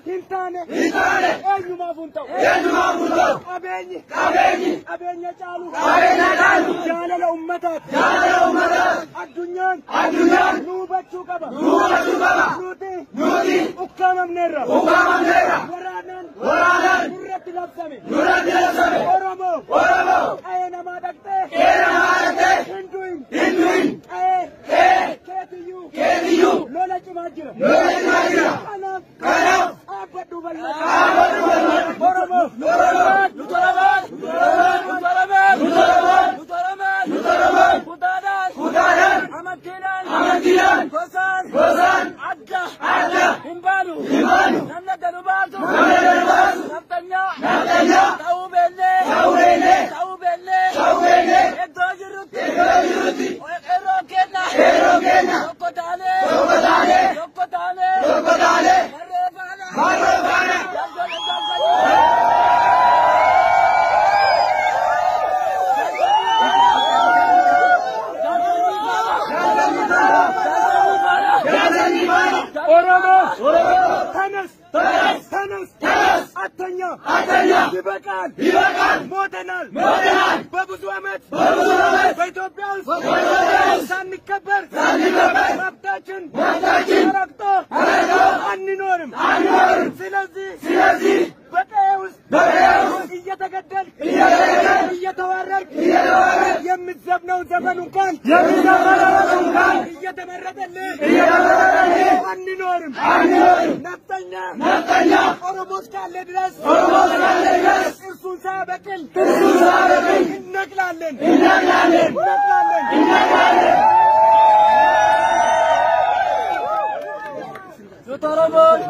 Hintane. Enyu mafunto. Abeni. Chalu. Jala la ummatat. Addunyan. Nubachu kaba. Nuti. Ukkamam nera. Waranan. Nurati lapsame. Oromo. Ayana madakte. Hinduin. KTU. Lola chumajira. Kanam. Abadu balna. Oromo. Nutaraman. Kudadan. Amatilan. Kosan. Adda. Himbalu. Namna danubatu. Naftanya. Tahu belle. Ekdo jiruti. Erokena. Sokotale. Marofana. Oromo. Tanas. Atanya. Dibakan. Modenal. Babuzu Ahmed. በኢትዮጵያ ውስጥ ሳንከበር መብታችን ተረግጦ አንኖርም። ስለዚህ በቀዬ ውስጥ እየተገደልክ እየተዋረድክ የምትዘፍነው ዘፈን እንኳን እየተመረጠልህ አንኖርም። ነፍጠኛ ኦሮሞ እስካለ ድረስ እርሱን ሳያበቅል እነቅላለን። Yutaraman.